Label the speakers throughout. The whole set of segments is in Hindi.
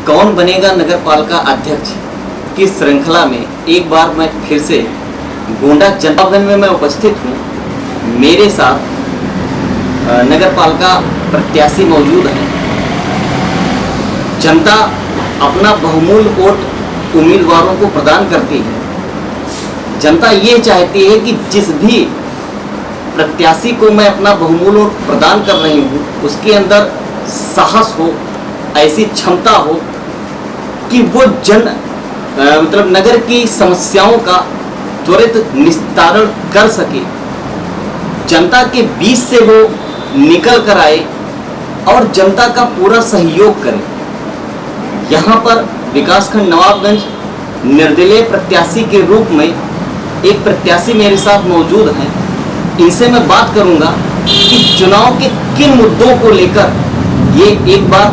Speaker 1: कौन बनेगा नगर पालिका अध्यक्ष की श्रृंखला में एक बार मैं फिर से गोंडा जनपद में मैं उपस्थित हूँ। मेरे साथ नगर पालिका प्रत्याशी मौजूद हैं। जनता अपना बहुमूल्य वोट उम्मीदवारों को प्रदान करती है। जनता ये चाहती है कि जिस भी प्रत्याशी को मैं अपना बहुमूल्य वोट प्रदान कर रही हूँ उसके अंदर साहस हो, ऐसी क्षमता हो कि वो मतलब नगर की समस्याओं का त्वरित निस्तारण कर सके, जनता के बीच से वो निकल कर आए और जनता का पूरा सहयोग करे। यहाँ पर विकासखंड नवाबगंज निर्दलीय प्रत्याशी के रूप में एक प्रत्याशी मेरे साथ मौजूद हैं। इनसे मैं बात करूंगा कि चुनाव के किन मुद्दों को लेकर ये एक बार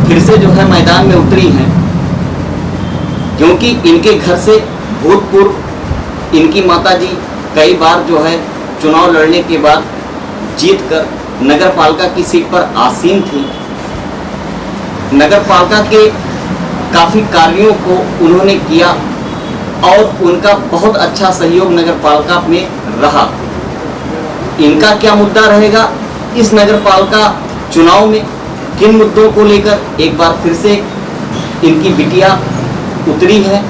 Speaker 1: फिर से जो है मैदान में उतरी हैं, क्योंकि इनके घर से भूतपूर्व इनकी माताजी कई बार जो है चुनाव लड़ने के बाद जीतकर नगर पालिका की सीट पर आसीन थी। नगर पालिका के काफ़ी कार्यों को उन्होंने किया और उनका बहुत अच्छा सहयोग नगर पालिका में रहा। इनका क्या मुद्दा रहेगा इस नगर पालिका चुनाव में, किन मुद्दों को लेकर एक बार फिर से इनकी बिटिया उतरी है,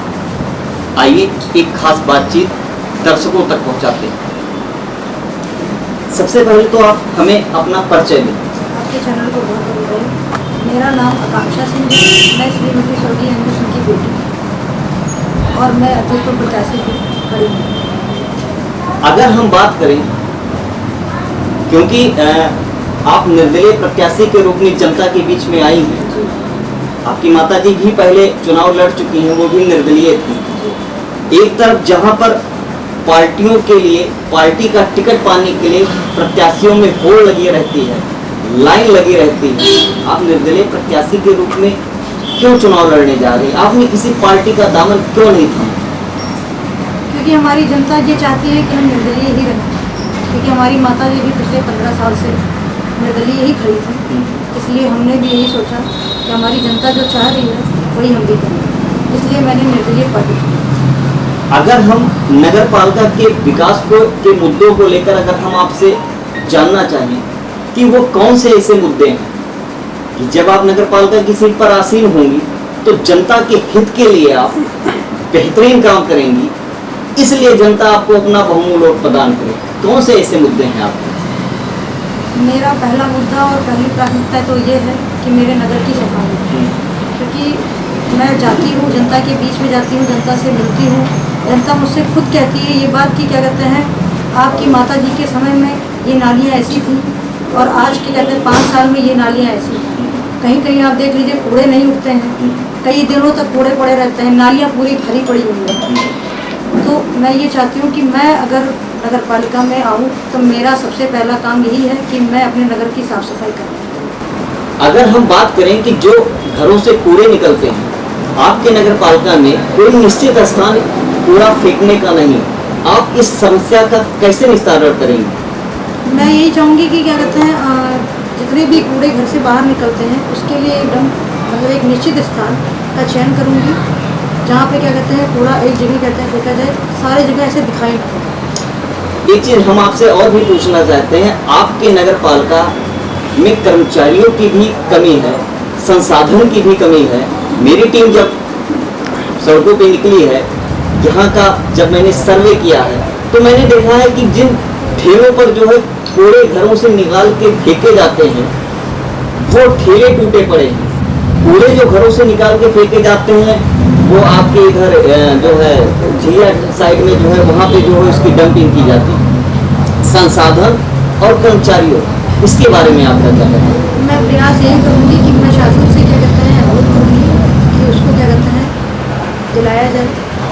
Speaker 1: आइए एक खास बातचीत दर्शकों तक पहुंचाते हैं। सबसे पहले तो आप हमें अपना परिचय दें।
Speaker 2: आपके चैनल को बहुत बधाई। मेरा नाम आकांक्षा सिंह है। मैं श्रीमती स्वर्गीय इंदु सिंह की बेटी हूँ और मैं अध्यक्ष प्रत्याशी खड़ी हूँ।
Speaker 1: अगर हम बात करें, क्योंकि आप निर्दलीय प्रत्याशी के रूप में जनता के बीच में आई हैं, आपकी माताजी भी पहले चुनाव लड़ चुकी हैं, वो भी निर्दलीय थी। एक तरफ जहां पर पार्टियों के लिए पार्टी का टिकट पाने के लिए प्रत्याशियों में होड़ लगी रहती है, लाइन लगी रहती है, आप निर्दलीय प्रत्याशी के रूप में क्यों चुनाव लड़ने जा रही हैं? आपने किसी पार्टी का दामन क्यों नहीं थामा?
Speaker 2: क्योंकि हमारी जनता ये चाहती है कि हम निर्दलीय ही रहें, क्योंकि हमारी माताजी भी पिछले 15 साल से निर्दलीय ही खड़ी थी। इसलिए हमने भी यही सोचा कि हमारी जनता जो चाह रही है वही हम भी करें, इसलिए मैंने निर्दलीय पार्टी चुनी।
Speaker 1: अगर हम नगर पालिका के विकास के मुद्दों को लेकर अगर हम आपसे जानना चाहें कि वो कौन से ऐसे मुद्दे हैं कि जब आप नगर पालिका की सीट पर आसीन होंगी तो जनता के हित के लिए आप बेहतरीन काम करेंगी, इसलिए जनता आपको अपना बहुमूल्य वोट प्रदान करे, कौन से ऐसे मुद्दे हैं आपके?
Speaker 2: मेरा पहला मुद्दा और पहली प्राथमिकता तो ये है कि मेरे नगर की सफाई, क्योंकि मैं जाती हूँ जनता के बीच में जाती हूँ, जनता से मिलती हूँ, जनता मुझसे खुद कहती है ये बात कि क्या कहते हैं आपकी माता जी के समय में ये नालियाँ ऐसी थी और आज के कहते हैं 5 साल में ये नालियाँ ऐसी हैं। कहीं कहीं आप देख लीजिए कूड़े नहीं उठते हैं, कई दिनों तक कूड़े पड़े रहते हैं, नालियाँ पूरी भरी पड़ी हुई हैं। तो मैं ये चाहती हूँ कि मैं अगर नगर पालिका में आऊँ तो मेरा सबसे पहला काम यही है कि मैं अपने नगर की साफ़ सफाई करूँ।
Speaker 1: अगर हम बात करें कि जो घरों से कूड़े निकलते हैं, आपके नगर पालिका में कोई निश्चित स्थान कूड़ा फेंकने का नहीं, आप इस समस्या का कैसे निस्तारण करेंगे?
Speaker 2: मैं यही चाहूँगी कि क्या कहते हैं जितने भी कूड़े घर से बाहर निकलते हैं उसके लिए एकदम मतलब एक निश्चित स्थान का चयन करूँगी जहाँ पे क्या कहते हैं कूड़ा एक जगह कहते हैं फेंका जाए, सारी जगह ऐसे दिखाई नहीं।
Speaker 1: एक चीज़ हम आपसे और भी पूछना चाहते हैं, आपके नगर पालिका में कर्मचारियों की भी कमी है, संसाधन की भी कमी है। मेरी टीम जब सड़कों पे निकली है, यहाँ का जब मैंने सर्वे किया है तो मैंने देखा है कि जिन ठेलों पर जो है कूड़े घरों से निकाल के फेंके जाते हैं वो ठेले टूटे पड़े हैं। कूड़े जो घरों से निकाल के फेंके जाते हैं वो आपके इधर जो है झिया साइड में जो है वहाँ पे जो है उसकी डंपिंग की जाती है। संसाधन और कर्मचारियों, इसके बारे में आपका क्या कहना है?
Speaker 2: मैं प्रयास यही करूँगी कि मैं शासन से क्या कहते हैं अनुरोध करूँगी कि उसको क्या कहते हैं दिलाया जाए,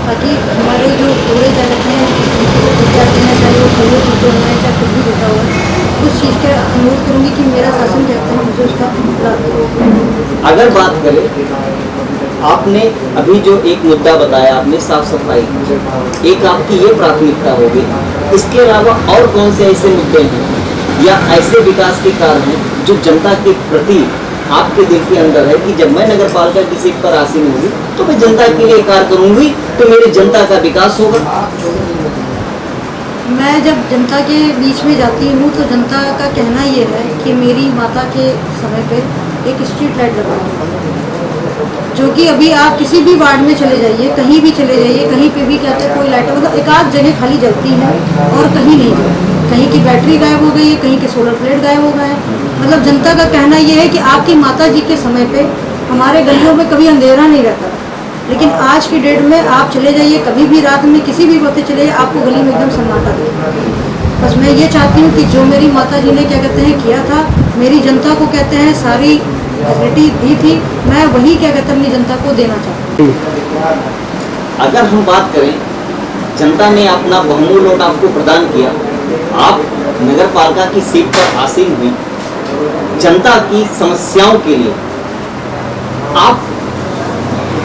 Speaker 2: ताकि हमारे जो कूड़े क्या कहते हैं इस तरीके से टूट जाते हैं, चाहे वो कूड़े टूटे हुए हैं चाहे कुछ भी टूटा हुआ है, उस चीज़ का अनुरोध करूँगी कि मेरा शासन कहते हैं मुझे उसका लाभ दे।
Speaker 1: अगर बात करें, आपने अभी जो एक मुद्दा बताया आपने साफ सफाई, एक आपकी ये प्राथमिकता होगी, इसके अलावा और कौन से ऐसे मुद्दे हैं या ऐसे विकास के कार्य हैं जो जनता के प्रति आपके दिल के अंदर है कि जब मैं नगर पालिका की सीट पर आसीन होंगी तो मैं जनता के लिए कार्य करूंगी, तो मेरी जनता का विकास होगा।
Speaker 2: मैं जब जनता के बीच में जाती हूँ तो जनता का कहना ये है कि मेरी माता के समय पे एक स्ट्रीट लाइट लगा है, जो कि अभी आप किसी भी वार्ड में चले जाइए, कहीं भी चले जाइए, कहीं पे भी कहते हैं कोई लाइट, मतलब एक आध जगह खाली जलती है और कहीं नहीं जलती। कहीं की बैटरी गायब हो गई है, कहीं के सोलर प्लेट गायब हो गए हैं। मतलब जनता का कहना ये है कि आपकी माता जी के समय पे हमारे गलियों में कभी अंधेरा नहीं रहता, लेकिन आज की डेट में आप चले जाइए, कभी भी रात में किसी भी वक्त चले जाइए, आपको गली में एकदम सन्नाटा दिखेगा। बस मैं ये चाहती हूँ कि जो मेरी माता जी ने क्या कहते हैं किया था, मेरी जनता को कहते हैं सारी फैसिलिटी दी थी, मैं वही क्या कहते हैं अपनी जनता को देना चाहती हूँ।
Speaker 1: अगर हम बात करें, जनता ने अपना बहुमूल्य वोट आपको प्रदान किया, आप नगर पालिका की सीट पर आसीन हुई, जनता की समस्याओं के लिए आप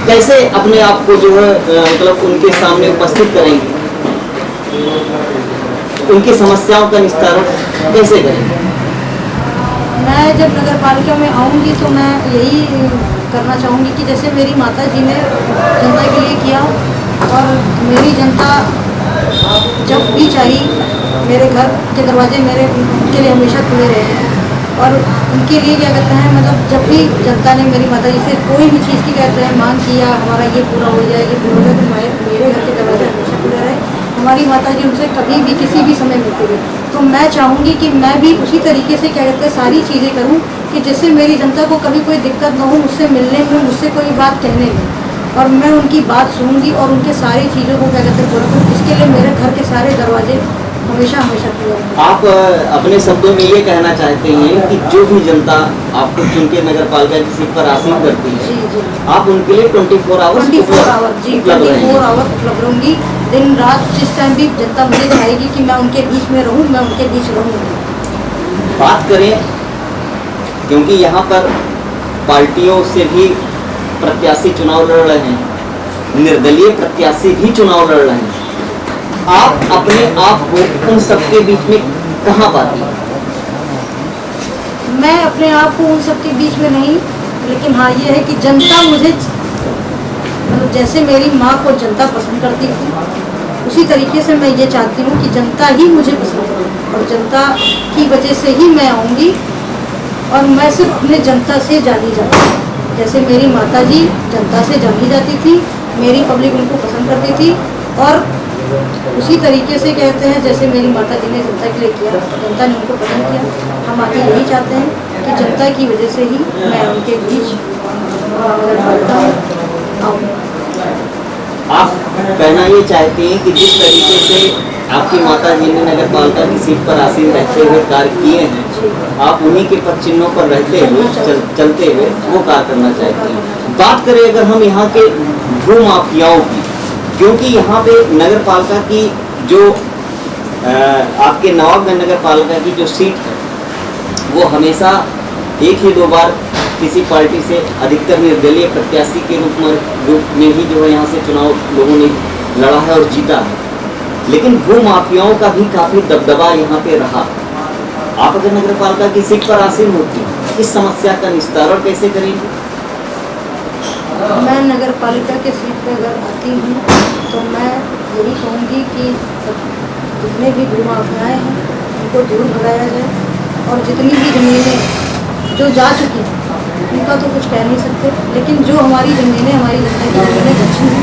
Speaker 1: कैसे अपने आप को जो है मतलब उनके सामने उपस्थित करेंगे, उनकी समस्याओं का निस्तारण कैसे करेंगे?
Speaker 2: मैं जब नगर पालिका में आऊँगी तो मैं यही करना चाहूँगी कि जैसे मेरी माता जी ने जनता के लिए किया, और मेरी जनता जब भी चाहिए मेरे घर के दरवाजे मेरे उनके लिए हमेशा खुले रहे हैं। और उनके लिए क्या कहते हैं, मतलब जब भी जनता ने मेरी माता जी से कोई भी चीज़ की कहते हैं मांग किया, हमारा ये पूरा हो जाए, ये पूरा हो जाए, तो मेरे घर के दरवाजे हमेशा खुले रहे। हमारी माता जी उनसे कभी भी किसी भी समय मिलती रही, तो मैं चाहूँगी कि मैं भी उसी तरीके से क्या कहते हैं सारी चीज़ें करूँ कि जिससे मेरी जनता को कभी कोई दिक्कत ना हो मुझसे मिलने में, मुझसे कोई बात कहने में, और मैं उनकी बात सुनूंगी और उनके सारी चीज़ों को क्या कहते हैं पूरा करूँ। इसके लिए मेरे घर के सारे दरवाजे हमेशा हमेशा खुले रहें।
Speaker 1: आप अपने शब्दों में ये कहना चाहते हैं कि जो भी जनता आपको चुन के नगर पालिका की सीट पर आसीन करती है,
Speaker 2: जी जी,
Speaker 1: आप उनके लिए 24 आवर्स
Speaker 2: 24 आवर जी, 24 आवर उपलब्ध रहूँगी। दिन रात जिस टाइम भी जनता मुझे चाहेगी कि मैं उनके बीच में रहूँ, मैं उनके बीच रहूँगी।
Speaker 1: बात करें, क्योंकि यहाँ पर पार्टियों से भी प्रत्याशी चुनाव लड़ रहे हैं, निर्दलीय प्रत्याशी भी चुनाव लड़ रहे हैं, आप अपने आप को उन सबके बीच में कहाँ पाती हैं?
Speaker 2: मैं अपने आप को उन सबके बीच में नहीं, लेकिन हाँ ये है कि जनता मुझे, मतलब जैसे मेरी माँ को जनता पसंद करती थी, उसी तरीके से मैं ये चाहती हूँ कि जनता ही मुझे पसंद करे, और जनता की वजह से ही मैं आऊँगी, और मैं सिर्फ अपने जनता से जानी जाती हूँ। जैसे मेरी माता जी जनता से जानी जाती थी, मेरी पब्लिक उनको पसंद करती थी, और उसी तरीके से कहते हैं जैसे मेरी माता जी ने जनता के लिए किया, जनता ने उनको पसंद किया। हम आगे यही चाहते हैं कि जनता की वजह से ही मैं उनके बीच आऊँ।
Speaker 1: आप कहना ये चाहते हैं कि जिस तरीके से आपकी माता जी ने नगर पालिका की सीट पर आसीन रहते हुए कार्य किए हैं, आप उन्हीं के पद चिन्हों पर रहते हुए चलते हुए वो कार्य करना चाहते हैं। बात करें अगर हम यहाँ के भू माफियाओं की, क्योंकि यहाँ पे नगर पालिका की जो आपके नवाबगंज नगर पालिका की जो सीट है, वो हमेशा एक ही दो बार किसी पार्टी से अधिकतर निर्दलीय प्रत्याशी के रूप में ही जो है यहाँ से चुनाव लोगों ने लड़ा है और जीता है, लेकिन भू माफियाओं का भी काफी दबदबा यहाँ पे रहा। आप अगर नगर पालिका की सीट पर आसीन होती हैं, इस समस्या का निस्तारण कैसे करेंगे?
Speaker 2: मैं नगर पालिका के सीट पर अगर आती हूँ तो मैं यही कहूँगी कि जितने भी भू माफियाएँ हैं उनको दूर भगाया जाए, और जितनी भी ज़मीनें जो जा चुकी हैं उनका तो कुछ कह नहीं सकते, लेकिन जो हमारी ज़मीनें, हमारी जनता की ज़मीनें बची हैं,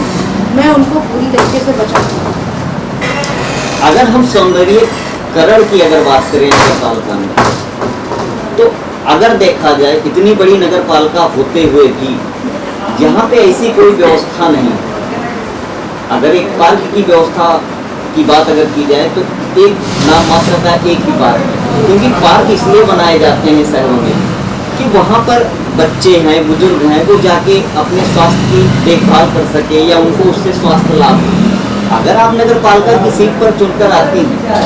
Speaker 2: मैं उनको पूरी तरीके से बचाऊँगी।
Speaker 1: अगर हम सौंदर्यीकरण की अगर बात करें नगर पालिका में, तो अगर देखा जाए इतनी बड़ी नगर पालिका होते हुए भी यहाँ पे ऐसी कोई व्यवस्था नहीं। अगर एक पार्क की व्यवस्था की बात अगर की जाए तो एक नाम मात्र का एक ही पार्क है, क्योंकि पार्क इसलिए बनाए जाते हैं शहरों में कि वहाँ पर बच्चे हैं, बुजुर्ग हैं, वो जाके अपने स्वास्थ्य की देखभाल कर सके या उनको उससे स्वास्थ्य लाभ हो। अगर आप नगर पालिका की सीट पर चुनकर आती हैं,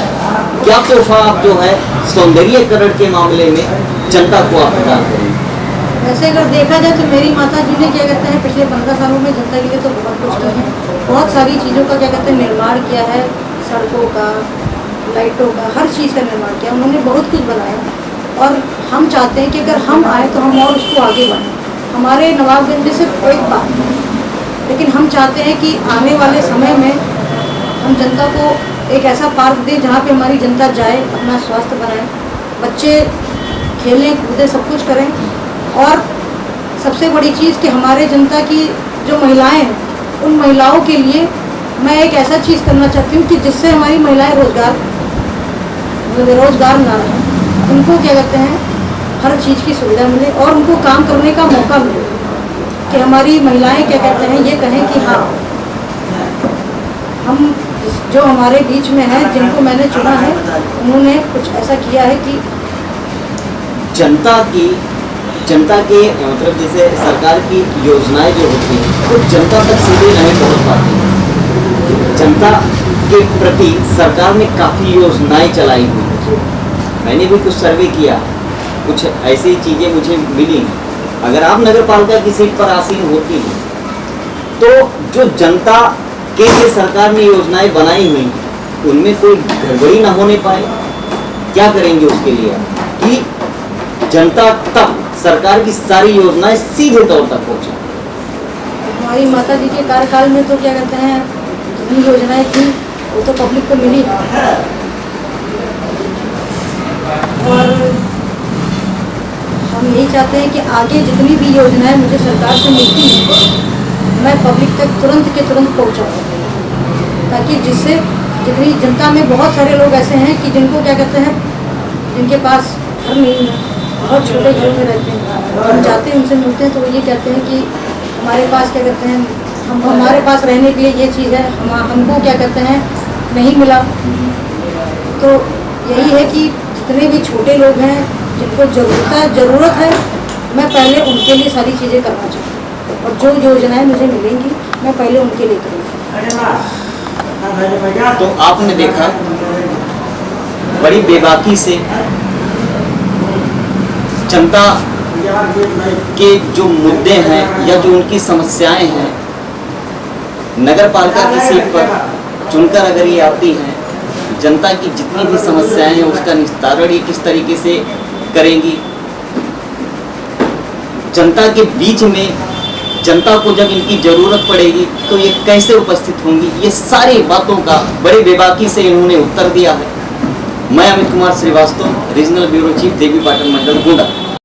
Speaker 1: क्या तोहफा आप जो है सौंदर्यीकरण के मामले में जनता को आप प्रदान करेंगे?
Speaker 2: वैसे अगर देखा जाए तो मेरी माता जी ने क्या कहते हैं पिछले 15 सालों में जनता के लिए तो बहुत कुछ किया है, बहुत सारी चीज़ों का क्या कहते हैं निर्माण किया है, सड़कों का, लाइटों का, हर चीज़ का निर्माण किया, उन्होंने बहुत कुछ बनाया। और हम चाहते हैं कि अगर हम आए तो हम और उसको आगे बढ़ाएं। हमारे नवाबगंज में सिर्फ एक बात है, लेकिन हम चाहते हैं कि आने वाले समय में हम जनता को एक ऐसा पार्क दें जहाँ पे हमारी जनता जाए, अपना स्वास्थ्य बनाए, बच्चे खेलें कूदें सब कुछ करें। और सबसे बड़ी चीज़ कि हमारे जनता की जो महिलाएं हैं, उन महिलाओं के लिए मैं एक ऐसा चीज़ करना चाहती हूँ कि जिससे हमारी महिलाएं बेरोजगार ना रहें, उनको क्या कहते हैं हर चीज़ की सुविधा मिले और उनको काम करने का मौका मिले, कि हमारी महिलाएं क्या कहते हैं ये कहें कि हाँ, हम जो हमारे बीच में है, जिनको मैंने चुना है, उन्होंने कुछ ऐसा किया है कि
Speaker 1: जनता के मतलब जैसे सरकार की योजनाएं जो होती हैं वो जनता तक सीधे नहीं पहुंच पाती। जनता के प्रति सरकार ने काफ़ी योजनाएं चलाई हुई। मैंने भी कुछ सर्वे किया, कुछ ऐसी चीज़ें मुझे मिली। अगर आप नगर पालिका की सीट पर आसीन होती हैं तो जो जनता के लिए सरकार ने योजनाएं बनाई हुई उनमें कोई गड़बड़ी ना होने पाए। क्या करेंगे उसके लिए कि जनता तक सरकार की सारी योजनाएं सीधे तौर तक पहुंचे?
Speaker 2: हमारी माता जी के कार्यकाल में तो क्या कहते हैं जितनी योजनाएं थी वो तो पब्लिक को मिली, और हम यही चाहते हैं कि आगे जितनी भी योजनाएं मुझे सरकार से मिलती हैं मैं पब्लिक तक तुरंत के तुरंत पहुंचाऊँ, ताकि जिससे जितनी जनता में बहुत सारे लोग ऐसे हैं कि जिनको क्या कहते हैं जिनके पास घर नहीं है, बहुत छोटे घरों में रहते हैं। हम जाते हैं उनसे मिलते हैं तो वो ये कहते हैं कि हमारे पास क्या कहते हैं हमारे पास रहने के लिए ये चीज़ है, हमको क्या कहते हैं नहीं मिला। तो यही है कि जितने भी छोटे लोग हैं जिनको ज़रूरत है, मैं पहले उनके लिए सारी चीज़ें करना चाहती हूँ, और जो योजनाएं मुझे मिलेंगी मैं पहले उनके लिए करूँगी।
Speaker 1: तो आपने देखा बड़ी बेबाकी से जनता के जो मुद्दे हैं या जो उनकी समस्याएं हैं, नगर पालिका की सीट पर चुनकर अगर ये आती हैं, जनता की जितनी भी समस्याएं हैं उसका निस्तारण ये किस तरीके से करेंगी, जनता के बीच में जनता को जब इनकी ज़रूरत पड़ेगी तो ये कैसे उपस्थित होंगी, ये सारी बातों का बड़े बेबाकी से इन्होंने उत्तर दिया है। मैं Amit Kumar Shrivastava, regional bureau chief, Devi Patan Mandal, Gonda.